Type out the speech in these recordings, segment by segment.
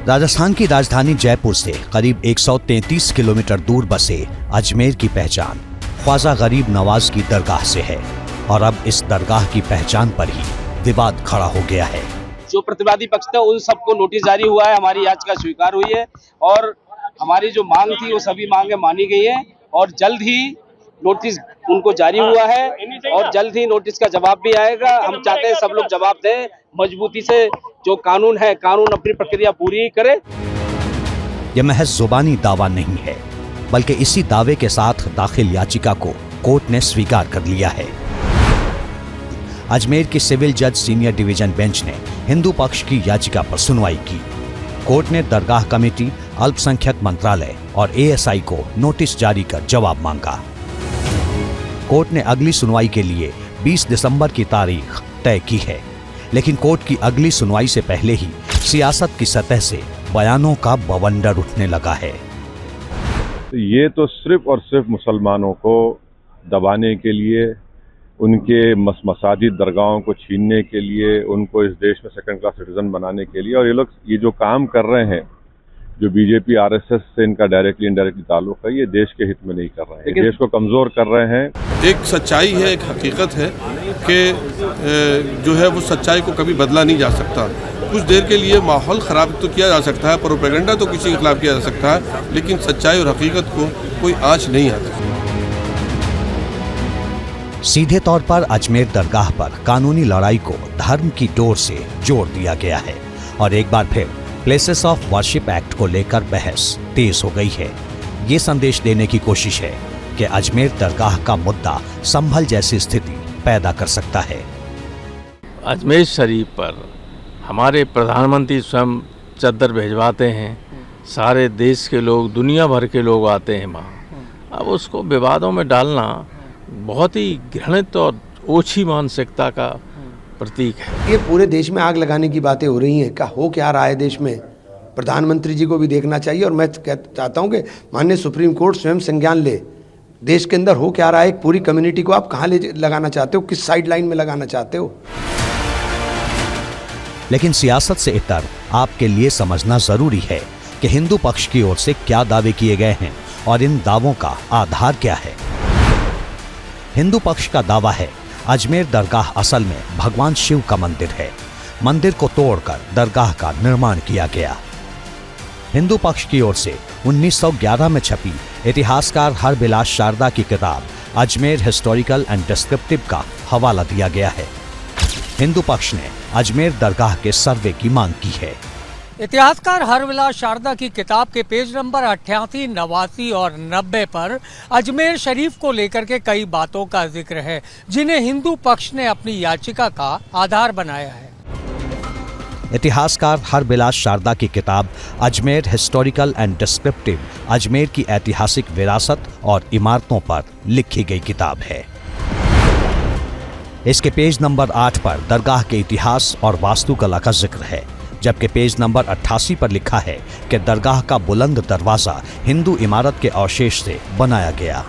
राजस्थान की राजधानी जयपुर से करीब 133 किलोमीटर दूर बसे अजमेर की पहचान ख्वाजा गरीब नवाज की दरगाह से है और अब इस दरगाह की पहचान पर ही विवाद खड़ा हो गया है। जो प्रतिवादी पक्ष था उन सबको नोटिस जारी हुआ है, हमारी याचिका स्वीकार हुई है और हमारी जो मांग थी वो सभी मांगे मानी गई है और जल्द ही नोटिस उनको जारी हुआ है और जल्द ही नोटिस का जवाब भी आएगा। हम चाहते हैं सब लोग जवाब दें मजबूती से, जो कानून है कानून अपनी प्रक्रिया पूरी करे। यह महज जुबानी दावा नहीं है, बल्कि इसी दावे के साथ दाखिल याचिका को कोर्ट ने स्वीकार कर लिया है। अजमेर की सिविल जज सीनियर डिवीजन बेंच ने हिंदू पक्ष की याचिका पर सुनवाई की। कोर्ट ने दरगाह कमेटी, अल्पसंख्यक मंत्रालय और एएसआई को नोटिस जारी कर जवाब मांगा। कोर्ट ने अगली सुनवाई के लिए 20 दिसंबर की तारीख तय की है, लेकिन कोर्ट की अगली सुनवाई से पहले ही सियासत की सतह से बयानों का बवंडर उठने लगा है। ये तो सिर्फ और सिर्फ मुसलमानों को दबाने के लिए, उनके मसाजिद दरगाहों को छीनने के लिए, उनको इस देश में सेकंड क्लास सिटीजन बनाने के लिए, और ये लोग ये जो काम कर रहे हैं, जो बीजेपी आरएसएस से इनका डायरेक्टली इनडायरेक्टली ताल्लुक है, ये देश के हित में नहीं कर रहे हैं, देश को कमजोर कर रहे हैं। एक सच्चाई है, एक हकीकत है कि जो है वो सच्चाई को कभी बदला नहीं जा सकता। कुछ देर के लिए माहौल ख़राब तो किया जा सकता है, प्रोपेगेंडा तो किसी के खिलाफ किया जा सकता है, लेकिन सच्चाई और हकीकत को कोई आँच नहीं आता। सीधे तौर पर अजमेर दरगाह पर कानूनी लड़ाई को धर्म की डोर से जोड़ दिया गया है और एक बार फिर प्लेसेस ऑफ वर्शिप एक्ट को लेकर बहस तेज हो गई है। ये संदेश देने की कोशिश है कि अजमेर दरगाह का मुद्दा संभल जैसी स्थिति पैदा कर सकता है। अजमेर शरीफ पर हमारे प्रधानमंत्री स्वयं चद्दर भिजवाते हैं, सारे देश के लोग, दुनिया भर के लोग आते हैं वहाँ। अब उसको विवादों में डालना बहुत ही घृणित और ओछी मानसिकता का प्रतीक है। ये पूरे देश में आग लगाने की बातें हो रही हैं, हो क्या रहा है देश में, प्रधानमंत्री जी को भी देखना चाहिए और मैं चाहता हूँ कि माननीय सुप्रीम कोर्ट स्वयं संज्ञान ले। देश के अंदर हो क्या रहा है, एक पूरी कम्युनिटी को आप कहाँ ले लगाना चाहते हो, किस साइड लाइन में लगाना चाहते हो। लेकिन सियासत से इतर आपके लिए समझना जरूरी है कि हिंदू पक्ष की ओर से क्या दावे किए गए हैं और इन दावों का आधार क्या है। हिंदू पक्ष का दावा है अजमेर दरगाह असल में भगवान शिव का मंदिर है। मंदिर को तोड़कर दरगाह का निर्माण किया गया। हिंदू पक्ष की ओर से 1911 में छपी इतिहासकार हरबिलास शारदा की किताब अजमेर हिस्टोरिकल एंड डिस्क्रिप्टिव का हवाला दिया गया है। हिंदू पक्ष ने अजमेर दरगाह के सर्वे की मांग की है। इतिहासकार हरबिलास शारदा की किताब के पेज नंबर 88, 89 और 90 पर अजमेर शरीफ को लेकर के कई बातों का जिक्र है, जिन्हें हिंदू पक्ष ने अपनी याचिका का आधार बनाया है। इतिहासकार हरबिलास शारदा की किताब Ajmer historical and descriptive Ajmer की ऐतिहासिक विरासत और इमारतों पर लिखी गई किताब है। इसके पेज नंबर 8 पर दरगाह के इतिहास और वास्तुकला का जिक्र है, जबकि पेज नंबर 88 पर लिखा है कि दरगाह का बुलंद दरवाजा हिंदू इमारत के अवशेष से बनाया गया।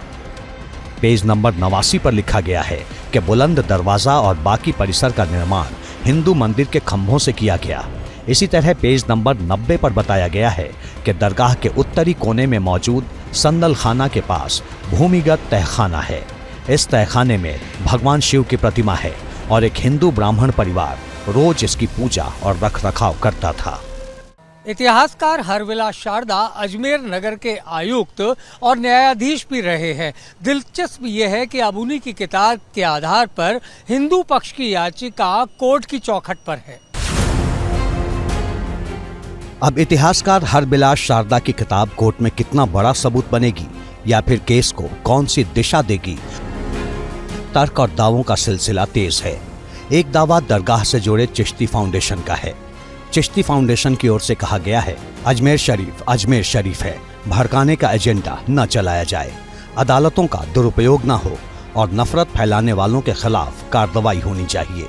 पेज नंबर 89 पर लिखा गया है कि बुलंद दरवाजा और बाकी परिसर का निर्माण हिंदू मंदिर के खंभों से किया गया। इसी तरह पेज नंबर 90 पर बताया गया है कि दरगाह के उत्तरी कोने में मौजूद संदल खाना के पास भूमिगत तहखाना है। इस तहखाने में भगवान शिव की प्रतिमा है और एक हिंदू ब्राह्मण परिवार रोज इसकी पूजा और रखरखाव करता था। इतिहासकार हरबिलास शारदा अजमेर नगर के आयुक्त और न्यायाधीश भी रहे हैं। दिलचस्प ये है कि अब उन्हीं की किताब के आधार पर हिंदू पक्ष की याचिका कोर्ट की चौखट पर है। अब इतिहासकार हरबिलास शारदा की किताब कोर्ट में कितना बड़ा सबूत बनेगी या फिर केस को कौन सी दिशा देगी, तर्क और दावों का सिलसिला तेज है। एक दावा दरगाह से जुड़े चिश्ती फाउंडेशन का है। चिश्ती फाउंडेशन की ओर से कहा गया है अजमेर शरीफ है, भड़काने का एजेंडा न चलाया जाए, अदालतों का दुरुपयोग न हो और नफरत फैलाने वालों के खिलाफ कार्रवाई होनी चाहिए।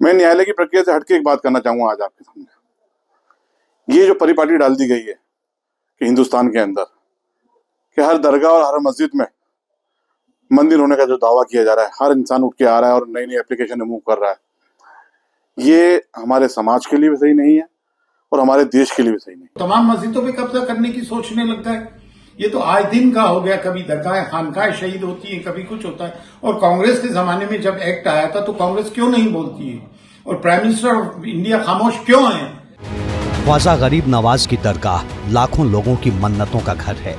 मैं न्यायालय की प्रक्रिया से हटके एक बात करना चाहूंगा आज आपके सामने। ये जो परिपाटी डाल दी गई है कि हिंदुस्तान के अंदर कि हर दरगाह और हर मस्जिद में मंदिर होने का जो दावा किया जा रहा है, हर इंसान उठ के आ रहा है और नई नई एप्लीकेशन मूव कर रहा है, ये हमारे समाज के लिए भी सही नहीं है और हमारे देश के लिए भी सही नहीं। तमाम मस्जिदों पे कब्जा करने की सोचने लगता है। ये तो आए दिन का हो गया, कभी दरगाह खानकाह शहीद होती है, कभी कुछ होता है। और कांग्रेस के जमाने में जब एक्ट आया था तो कांग्रेस क्यों नहीं बोलती है, और प्राइम मिनिस्टर ऑफ इंडिया खामोश क्यों है? ख्वाजा गरीब नवाज की दरगाह लाखों लोगों की मन्नतों का घर है।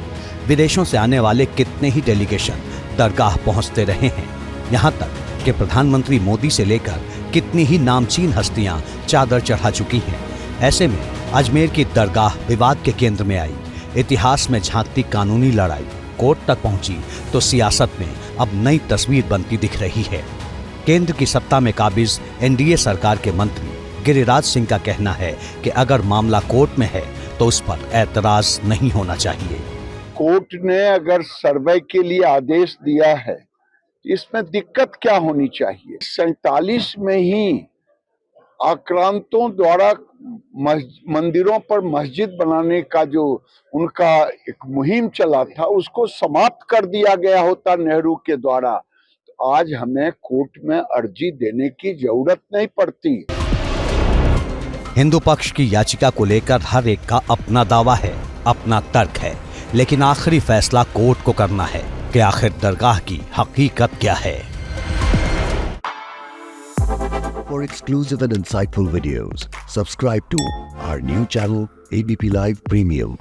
विदेशों से आने वाले कितने ही डेलीगेशन दरगाह पहुंचते रहे हैं। यहाँ तक कि प्रधानमंत्री मोदी से लेकर कितनी ही नामचीन हस्तियां चादर चढ़ा चुकी हैं। ऐसे में अजमेर की दरगाह विवाद के केंद्र में आई। इतिहास में झांकती कानूनी लड़ाई कोर्ट तक पहुंची तो सियासत में अब नई तस्वीर बनती दिख रही है। केंद्र की सत्ता में काबिज एनडीए सरकार के मंत्री गिरिराज सिंह का कहना है कि अगर मामला कोर्ट में है तो उस पर ऐतराज नहीं होना चाहिए। कोर्ट ने अगर सर्वे के लिए आदेश दिया है, इसमें दिक्कत क्या होनी चाहिए? 47 में ही आक्रांतों द्वारा मंदिरों पर मस्जिद बनाने का जो उनका एक मुहिम चला था, उसको समाप्त कर दिया गया होता नेहरू के द्वारा, तो आज हमें कोर्ट में अर्जी देने की जरूरत नहीं पड़ती। हिंदू पक्ष की याचिका को लेकर हर एक का अपना दावा है, अपना तर्क है, लेकिन आखिरी फैसला कोर्ट को करना है कि आखिर दरगाह की हकीकत क्या है। For exclusive and insightful videos, subscribe to our new channel ABP Live Premium.